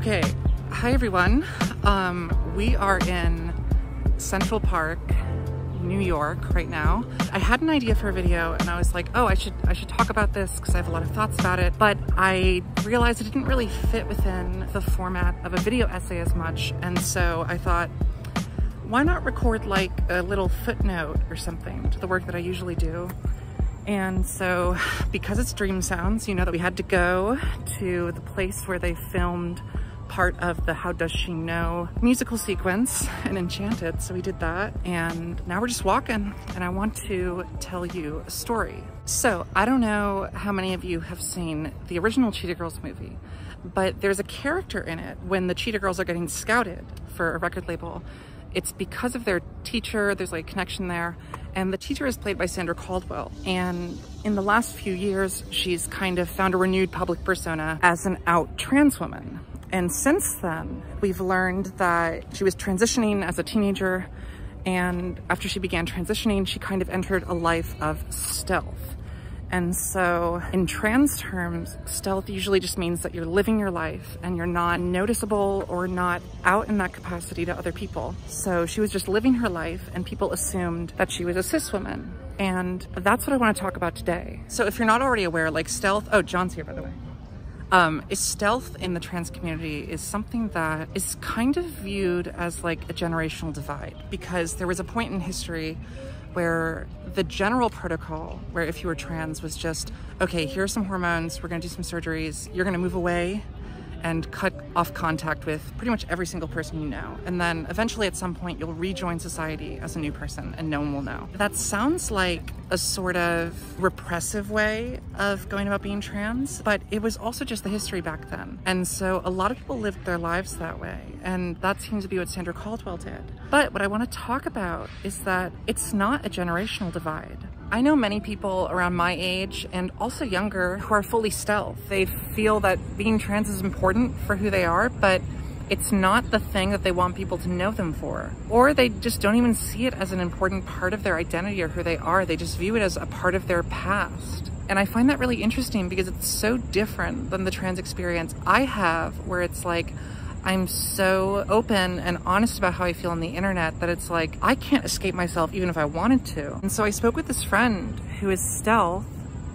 Okay, hi everyone. We are in Central Park, New York right now. I had an idea for a video and I was like, oh, I should talk about this because I have a lot of thoughts about it, but I realized it didn't really fit within the format of a video essay as much, and so I thought, why not record like a little footnote or something to the work that I usually do. And so, because it's Dream Sounds, you know that we had to go to the place where they filmed part of the How Does She Know musical sequence in Enchanted, so we did that, and now we're just walking, and I want to tell you a story. So, I don't know how many of you have seen the original Cheetah Girls movie, but there's a character in it when the Cheetah Girls are getting scouted for a record label. It's because of their teacher, there's like a connection there, and the teacher is played by Sandra Caldwell, and in the last few years, she's kind of found a renewed public persona as an out trans woman. And since then, we've learned that she was transitioning as a teenager, and after she began transitioning, she kind of entered a life of stealth. And so in trans terms, stealth usually just means that you're living your life and you're not noticeable or not out in that capacity to other people. So she was just living her life and people assumed that she was a cis woman. And that's what I want to talk about today. So if you're not already aware, like stealth, oh, John's here by the way. Stealth in the trans community is something that is kind of viewed as like a generational divide, because there was a point in history where the general protocol, where if you were trans, was just, okay, here are some hormones, we're gonna do some surgeries, you're gonna move away and cut off contact with pretty much every single person you know. And then eventually at some point you'll rejoin society as a new person and no one will know. That sounds like a sort of repressive way of going about being trans, but it was also just the history back then. And so a lot of people lived their lives that way. And that seems to be what Sandra Caldwell did. But what I want to talk about is that it's not a generational divide. I know many people around my age and also younger who are fully stealth. They feel that being trans is important for who they are, but it's not the thing that they want people to know them for. Or they just don't even see it as an important part of their identity or who they are. They just view it as a part of their past. And I find that really interesting because it's so different than the trans experience I have, where it's like, I'm so open and honest about how I feel on the internet that it's like, I can't escape myself even if I wanted to. And so I spoke with this friend who is stealth,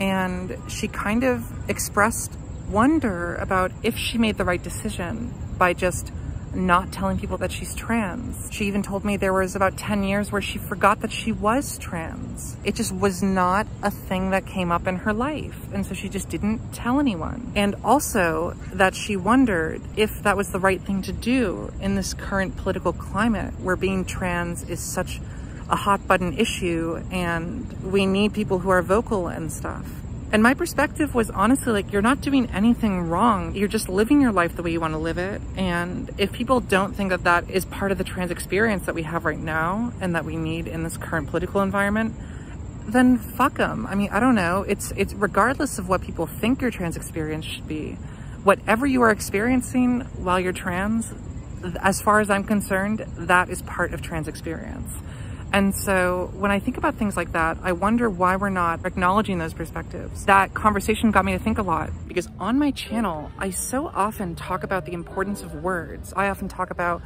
and she kind of expressed wonder about if she made the right decision by just not telling people that she's trans. She even told me there was about 10 years where she forgot that she was trans. It just was not a thing that came up in her life. And so she just didn't tell anyone. And also that she wondered if that was the right thing to do in this current political climate where being trans is such a hot button issue and we need people who are vocal and stuff. And my perspective was honestly like, you're not doing anything wrong. You're just living your life the way you want to live it. And if people don't think that that is part of the trans experience that we have right now and that we need in this current political environment, then fuck them. I mean, I don't know. It's regardless of what people think your trans experience should be, whatever you are experiencing while you're trans, as far as I'm concerned, that is part of trans experience. And so when I think about things like that, I wonder why we're not acknowledging those perspectives. That conversation got me to think a lot, because on my channel, I so often talk about the importance of words. I often talk about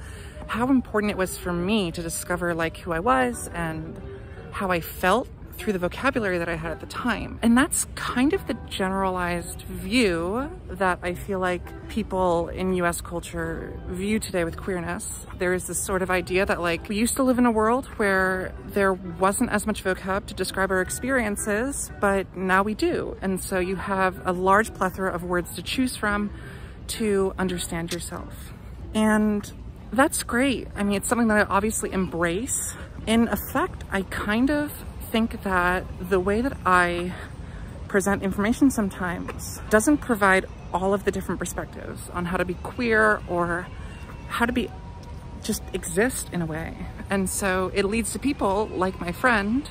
how important it was for me to discover like who I was and how I felt through the vocabulary that I had at the time. And that's kind of the generalized view that I feel like people in US culture view today with queerness. There is this sort of idea that like, we used to live in a world where there wasn't as much vocab to describe our experiences, but now we do. And so you have a large plethora of words to choose from to understand yourself. And that's great. I mean, it's something that I obviously embrace. In effect, I kind of think that the way that I present information sometimes doesn't provide all of the different perspectives on how to be queer or how to be just exist in a way. And so it leads to people like my friend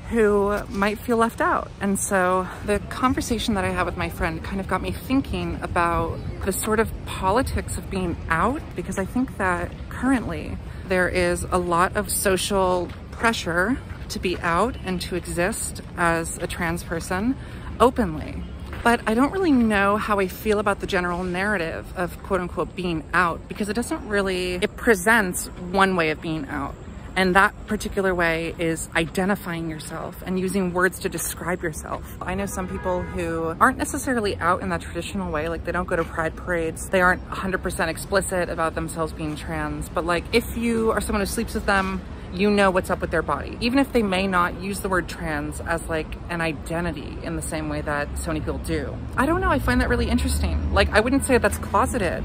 who might feel left out. And so the conversation that I had with my friend kind of got me thinking about the sort of politics of being out, because I think that currently there is a lot of social pressure to be out and to exist as a trans person openly. But I don't really know how I feel about the general narrative of quote unquote being out, because it doesn't really, it presents one way of being out. And that particular way is identifying yourself and using words to describe yourself. I know some people who aren't necessarily out in that traditional way, like they don't go to pride parades. They aren't 100% explicit about themselves being trans, but like if you are someone who sleeps with them, you know what's up with their body. Even if they may not use the word trans as like an identity in the same way that so many people do. I don't know, I find that really interesting. Like I wouldn't say that's closeted,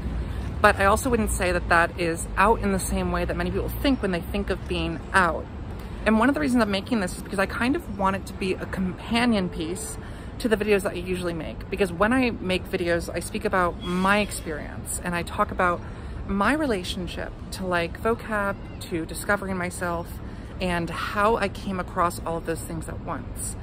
but I also wouldn't say that that is out in the same way that many people think when they think of being out. And one of the reasons I'm making this is because I kind of want it to be a companion piece to the videos that I usually make. Because when I make videos, I speak about my experience and I talk about my relationship to like vocab, to discovering myself, and how I came across all of those things at once.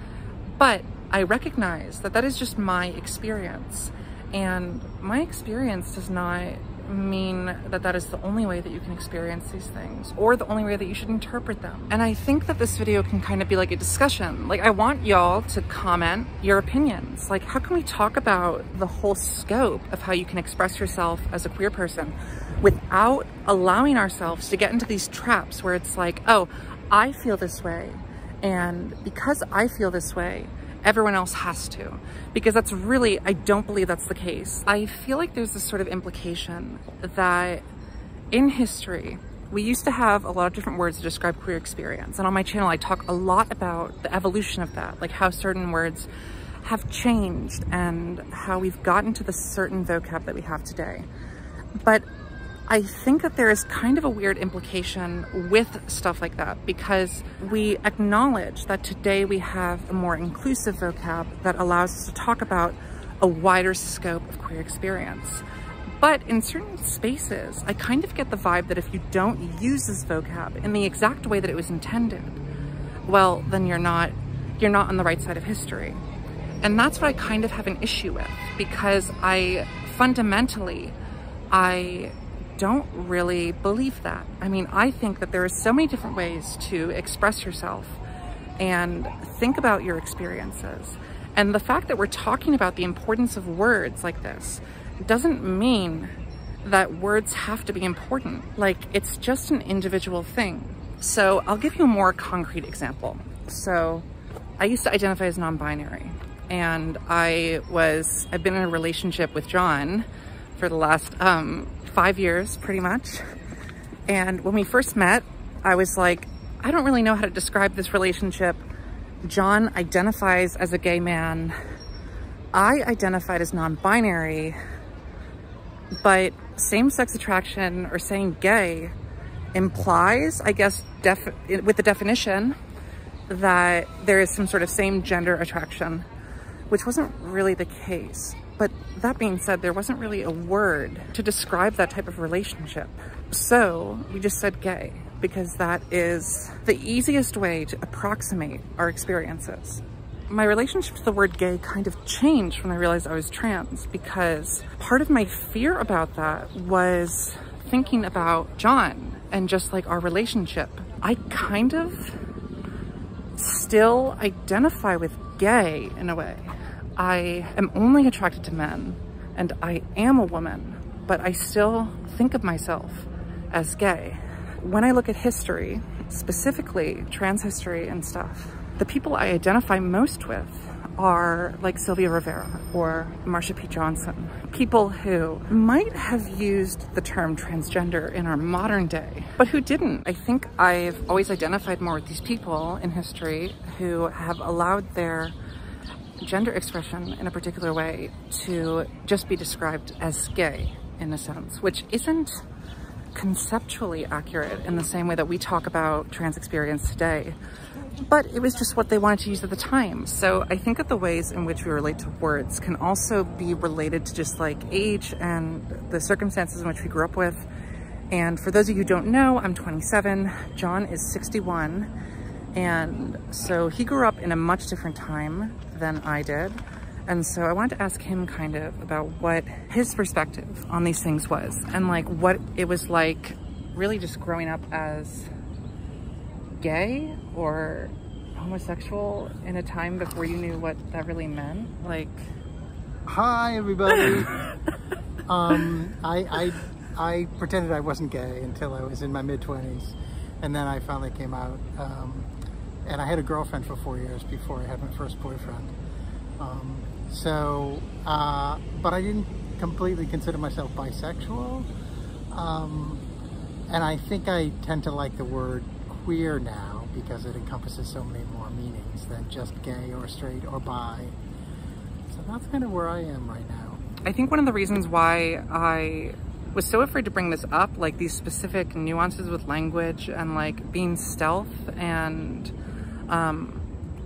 But I recognize that that is just my experience. And my experience does not mean that that is the only way that you can experience these things or the only way that you should interpret them. And I think that this video can kind of be like a discussion. Like I want y'all to comment your opinions. Like how can we talk about the whole scope of how you can express yourself as a queer person without allowing ourselves to get into these traps where it's like, oh, I feel this way, and because I feel this way, everyone else has to. Because that's really, I don't believe that's the case. I feel like there's this sort of implication that in history, we used to have a lot of different words to describe queer experience. And on my channel, I talk a lot about the evolution of that, like how certain words have changed and how we've gotten to the certain vocab that we have today. But I think that there is kind of a weird implication with stuff like that, because we acknowledge that today we have a more inclusive vocab that allows us to talk about a wider scope of queer experience. But in certain spaces, I kind of get the vibe that if you don't use this vocab in the exact way that it was intended, well, then you're not on the right side of history. And that's what I kind of have an issue with, because I don't really believe that. I mean, I think that there are so many different ways to express yourself and think about your experiences. And the fact that we're talking about the importance of words like this doesn't mean that words have to be important. Like, it's just an individual thing. So I'll give you a more concrete example. So I used to identify as non-binary, and I've been in a relationship with John for the last 5 years, pretty much. And when we first met, I was like, I don't really know how to describe this relationship. John identifies as a gay man. I identified as non-binary, but same-sex attraction or saying gay implies, I guess, with the definition, that there is some sort of same gender attraction, which wasn't really the case. But that being said, there wasn't really a word to describe that type of relationship. So we just said gay, because that is the easiest way to approximate our experiences. My relationship to the word gay kind of changed when I realized I was trans, because part of my fear about that was thinking about John and just like our relationship. I kind of still identify with gay in a way. I am only attracted to men, and I am a woman, but I still think of myself as gay. When I look at history, specifically trans history and stuff, the people I identify most with are like Sylvia Rivera or Marsha P. Johnson, people who might have used the term transgender in our modern day, but who didn't. I think I've always identified more with these people in history who have allowed their gender expression in a particular way to just be described as gay in a sense, which isn't conceptually accurate in the same way that we talk about trans experience today, but it was just what they wanted to use at the time. So I think that the ways in which we relate to words can also be related to just like age and the circumstances in which we grew up with. And for those of you who don't know, I'm 27, John is 61. And so he grew up in a much different time than I did. And so I wanted to ask him kind of about what his perspective on these things was, and like what it was like really just growing up as gay or homosexual in a time before you knew what that really meant. Like, Hi, everybody. I pretended I wasn't gay until I was in my mid-20s, and then I finally came out. And I had a girlfriend for 4 years before I had my first boyfriend. But I didn't completely consider myself bisexual. And I think I tend to like the word queer now because it encompasses so many more meanings than just gay or straight or bi. So that's kind of where I am right now. I think one of the reasons why I was so afraid to bring this up, like these specific nuances with language and like being stealth and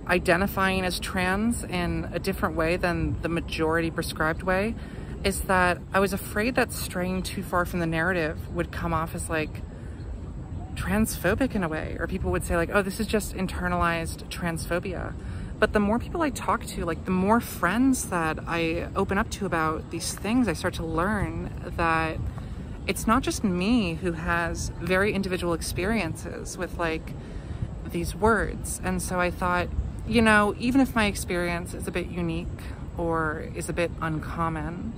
identifying as trans in a different way than the majority prescribed way, is that I was afraid that straying too far from the narrative would come off as like transphobic in a way, or people would say like, oh, this is just internalized transphobia. But the more people I talk to, like the more friends that I open up to about these things, I start to learn that it's not just me who has very individual experiences with like these words. And so I thought, you know, even if my experience is a bit unique or is a bit uncommon,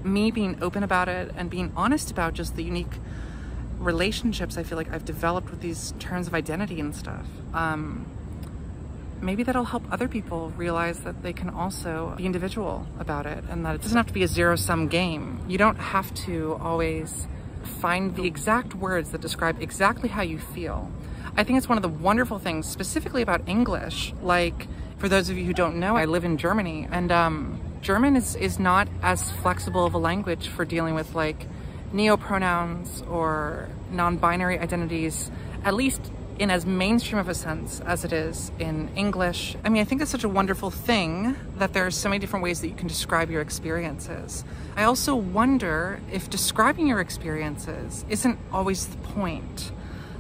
me being open about it and being honest about just the unique relationships I feel like I've developed with these terms of identity and stuff, maybe that'll help other people realize that they can also be individual about it and that it doesn't have to be a zero-sum game. You don't have to always find the exact words that describe exactly how you feel. I think it's one of the wonderful things specifically about English. Like, for those of you who don't know, I live in Germany, and German is not as flexible of a language for dealing with like neopronouns or non-binary identities, at least in as mainstream of a sense as it is in English. I mean, I think it's such a wonderful thing that there are so many different ways that you can describe your experiences. I also wonder if describing your experiences isn't always the point.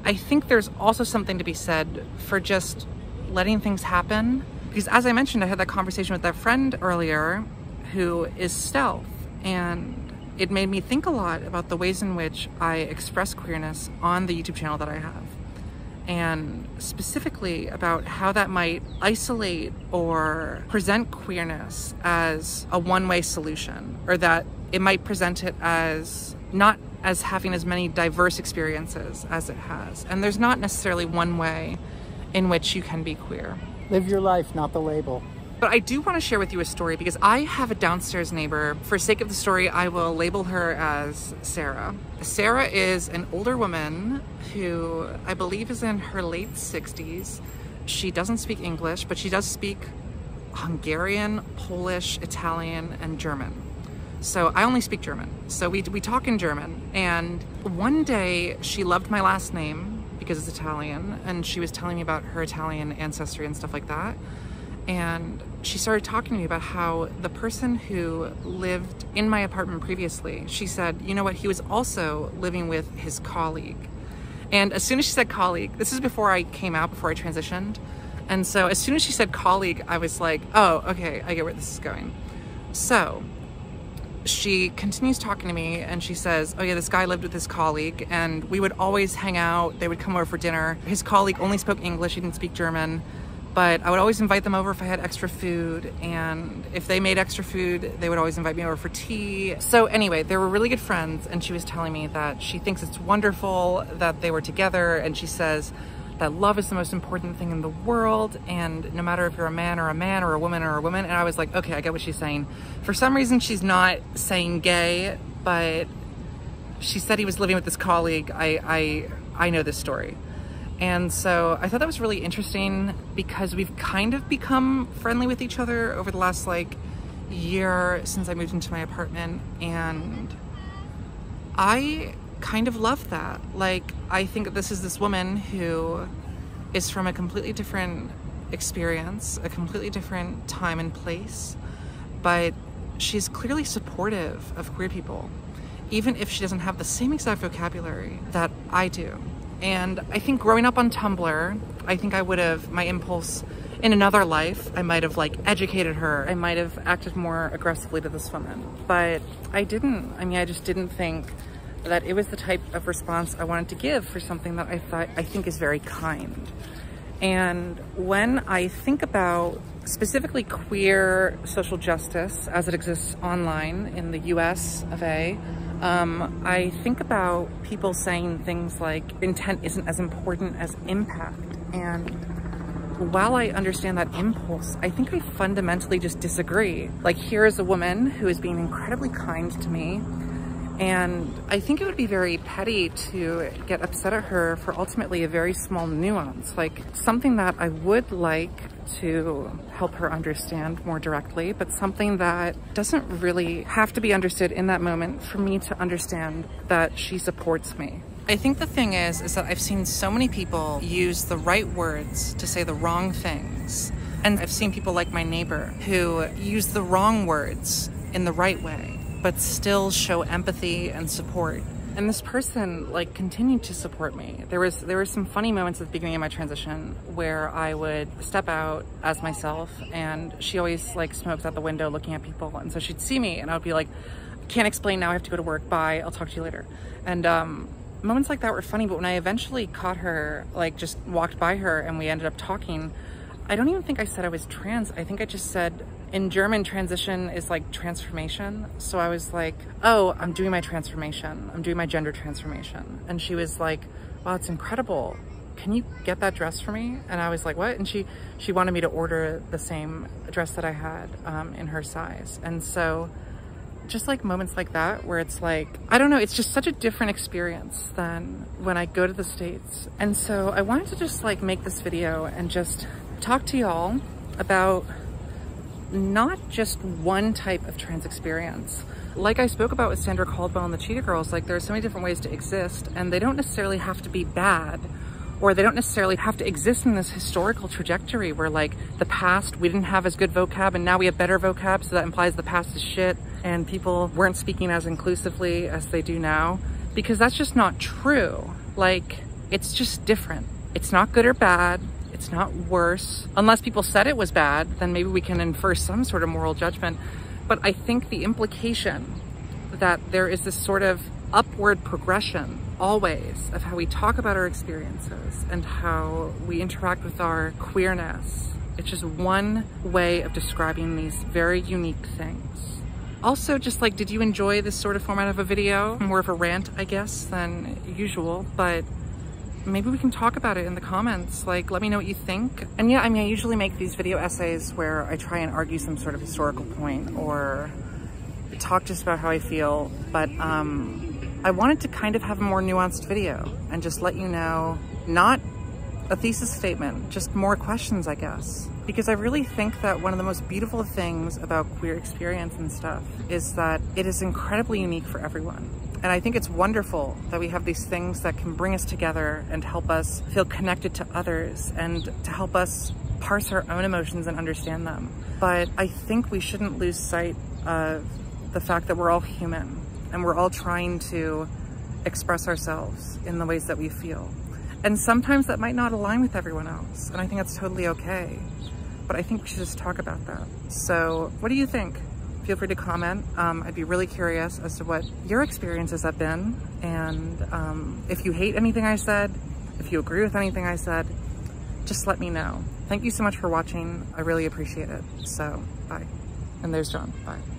I think there's also something to be said for just letting things happen. Because as I mentioned, I had that conversation with that friend earlier who is stealth, and it made me think a lot about the ways in which I express queerness on the YouTube channel that I have. And specifically about how that might isolate or present queerness as a one-way solution, or that it might present it as not as having as many diverse experiences as it has. And there's not necessarily one way in which you can be queer. Live your life, not the label. But I do want to share with you a story because I have a downstairs neighbor. For sake of the story, I will label her as Sarah. Sarah is an older woman who I believe is in her late 60s. She doesn't speak English, but she does speak Hungarian, Polish, Italian, and German. So I only speak German. So we talk in German. And one day she loved my last name because it's Italian, and she was telling me about her Italian ancestry and stuff like that. And she started talking to me about how the person who lived in my apartment previously, she said, you know what, he was also living with his colleague. And as soon as she said colleague, this is before I came out, before I transitioned. And so as soon as she said colleague, I was like, oh, okay, I get where this is going. So she continues talking to me and she says, oh yeah, this guy lived with his colleague and we would always hang out. They would come over for dinner. His colleague only spoke English, he didn't speak German. But I would always invite them over if I had extra food, and if they made extra food, they would always invite me over for tea. So anyway, they were really good friends, and she was telling me that she thinks it's wonderful that they were together, and she says that love is the most important thing in the world, and no matter if you're a man or a man or a woman or a woman. And I was like, okay, I get what she's saying. For some reason, she's not saying gay, but she said he was living with this colleague. I know this story. And so I thought that was really interesting because we've kind of become friendly with each other over the last like year since I moved into my apartment, and I kind of love that. Like, I think that this is this woman who is from a completely different experience, a completely different time and place, but she's clearly supportive of queer people, even if she doesn't have the same exact vocabulary that I do. And I think growing up on Tumblr, I think I would have, my impulse in another life, I might have like educated her. I might have acted more aggressively to this woman, but I didn't. I mean, I just didn't think that it was the type of response I wanted to give for something that I think is very kind. And when I think about specifically queer social justice as it exists online in the US of A, I think about people saying things like intent isn't as important as impact. And while I understand that impulse, I think I fundamentally just disagree. Like, here is a woman who is being incredibly kind to me, and I think it would be very petty to get upset at her for ultimately a very small nuance, like something that I would like to help her understand more directly, but something that doesn't really have to be understood in that moment for me to understand that she supports me. I think the thing is that I've seen so many people use the right words to say the wrong things. And I've seen people like my neighbor who use the wrong words in the right way, but still show empathy and support. And this person like continued to support me. There were some funny moments at the beginning of my transition where I would step out as myself, and she always like smokes out the window looking at people. And so she'd see me and I would be like, can't explain now, I have to go to work, bye, I'll talk to you later. And moments like that were funny, but when I eventually caught her, like just walked by her and we ended up talking, I don't even think I said I was trans. I think I just said, in German, transition is like transformation. So I was like, oh, I'm doing my transformation. I'm doing my gender transformation. And she was like, wow, it's incredible. Can you get that dress for me? And I was like, what? And she wanted me to order the same dress that I had in her size. And so just like moments like that where it's like, I don't know, it's just such a different experience than when I go to the States. And so I wanted to just like make this video and just talk to y'all about not just one type of trans experience. Like I spoke about with Sandra Caldwell and the Cheetah Girls, like there are so many different ways to exist, and they don't necessarily have to be bad, or they don't necessarily have to exist in this historical trajectory where like the past, we didn't have as good vocab and now we have better vocab, so that implies the past is shit and people weren't speaking as inclusively as they do now, because that's just not true. Like, it's just different. It's not good or bad. It's not worse. Unless people said it was bad, then maybe we can infer some sort of moral judgment. But I think the implication that there is this sort of upward progression always of how we talk about our experiences and how we interact with our queerness, it's just one way of describing these very unique things. Also, just like, did you enjoy this sort of format of a video? More of a rant, I guess, than usual, but maybe we can talk about it in the comments. Like, let me know what you think. And yeah, I mean, I usually make these video essays where I try and argue some sort of historical point or talk just about how I feel, but I wanted to kind of have a more nuanced video and just let you know, not a thesis statement, just more questions, I guess. Because I really think that one of the most beautiful things about queer experience and stuff is that it is incredibly unique for everyone. And I think it's wonderful that we have these things that can bring us together and help us feel connected to others and to help us parse our own emotions and understand them. But I think we shouldn't lose sight of the fact that we're all human and we're all trying to express ourselves in the ways that we feel. And sometimes that might not align with everyone else, and I think that's totally okay. But I think we should just talk about that. So what do you think? Feel free to comment. I'd be really curious as to what your experiences have been. And if you hate anything I said, if you agree with anything I said, just let me know. Thank you so much for watching. I really appreciate it. So, bye. And there's John. Bye.